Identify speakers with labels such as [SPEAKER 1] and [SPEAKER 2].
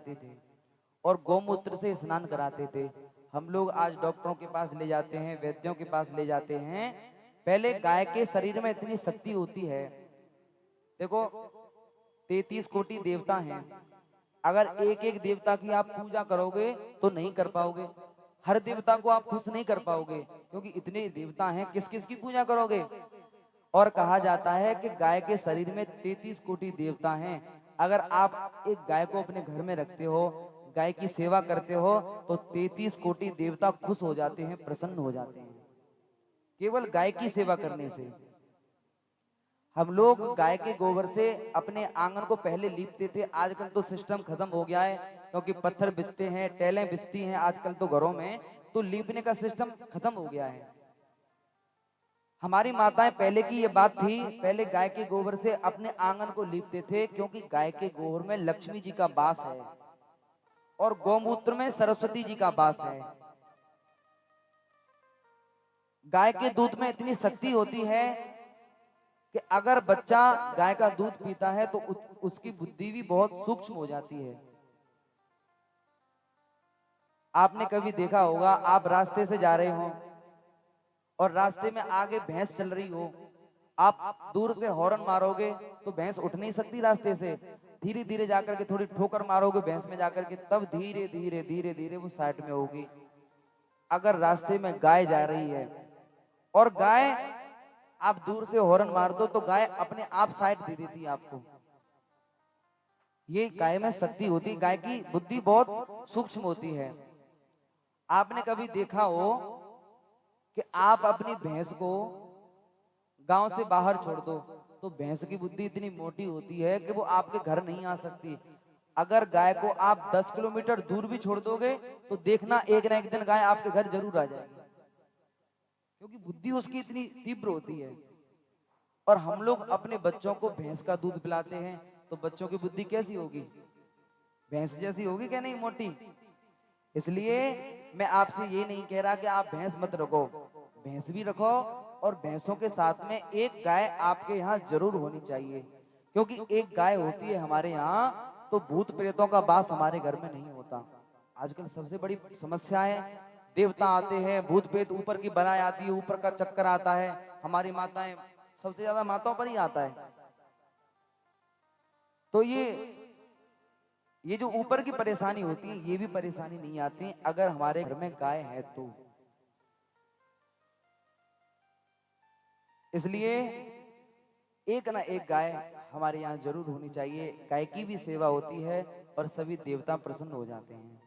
[SPEAKER 1] देते थे और गौमूत्र से स्नान कराते थे। हम लोग आज डॉक्टरों के पास ले जाते हैं, वैद्यों के पास ले जाते हैं। पहले गाय के शरीर में इतनी शक्ति होती है, देखो 33 कोटि देवता हैं, अगर एक एक देवता की आप पूजा करोगे तो नहीं कर पाओगे, हर देवता को आप खुश नहीं कर पाओगे, क्योंकि इतने देवता हैं, किस किस की पूजा करोगे। और कहा जाता है कि गाय के शरीर में 33 कोटि देवता हैं। अगर आप एक गाय को अपने घर में रखते हो, गाय की सेवा करते हो, तो 33 कोटि देवता खुश हो जाते हैं, प्रसन्न हो जाते हैं, केवल गाय की सेवा करने से। हम लोग गाय के गोबर से अपने आंगन को पहले लीपते थे, आजकल तो सिस्टम खत्म हो गया है, क्योंकि पत्थर बिछते हैं, टेलें बिछती हैं आजकल तो घरों में, तो लीपने का सिस्टम खत्म हो गया है। हमारी माताएं पहले की ये बात थी, पहले गाय के गोबर से अपने आंगन को लीपते थे, क्योंकि गाय के गोबर में लक्ष्मी जी का वास है और गौमूत्र में सरस्वती जी का वास है। गाय के दूध में इतनी शक्ति होती है कि अगर बच्चा गाय का दूध पीता है तो उसकी बुद्धि भी बहुत सूक्ष्म हो जाती है। आपने कभी देखा होगा, आप रास्ते से जा रहे हो और रास्ते में आगे भैंस चल रही हो, आप दूर से हॉर्न मारोगे तो भैंस उठ नहीं सकती रास्ते से, धीरे धीरे जाकर के थोड़ी ठोकर मारोगे भैंस में जाकर के, तब धीरे धीरे धीरे धीरे वो साइड में होगी। अगर रास्ते में गाय जा रही है और गाय, आप दूर से हॉर्न मार दो तो गाय अपने आप साइड दे देती है आपको। ये गाय में शक्ति होती है, गाय की बुद्धि बहुत सूक्ष्म होती है। आपने कभी देखा हो कि आप अपनी भैंस को गांव से बाहर छोड़ दो तो भैंस की बुद्धि इतनी मोटी होती है कि वो आपके घर नहीं आ सकती। अगर गाय को आप 10 किलोमीटर दूर भी छोड़ दोगे तो देखना एक ना एक दिन गाय आपके घर जरूर आ जाएगी, क्योंकि बुद्धि उसकी इतनी तीव्र होती है। और हम लोग अपने बच्चों को भैंस का दूध पिलाते हैं तो बच्चों की बुद्धि कैसी होगी, भैंस जैसी होगी क्या, नहीं मोटी। इसलिए मैं आपसे ये नहीं कह रहा कि आप भैंस मत रखो, भैंस भी रखो, और भैंसों के साथ में एक गाय आपके यहाँ जरूर होनी चाहिए, क्योंकि एक गाय होती है हमारे यहाँ तो भूत प्रेतों का वास हमारे घर में नहीं होता। आजकल सबसे बड़ी समस्या है, देवता आते हैं, भूत प्रेत ऊपर की बलाएं आती है, ऊपर का चक्कर आता है, हमारी माताएं, सबसे ज्यादा माताओं पर ही आता है। तो ये जो ऊपर की परेशानी होती है, ये भी परेशानी नहीं आती अगर हमारे घर में गाय है तो। इसलिए एक ना एक गाय हमारे यहाँ जरूर होनी चाहिए, गाय की भी सेवा होती है और सभी देवता प्रसन्न हो जाते हैं।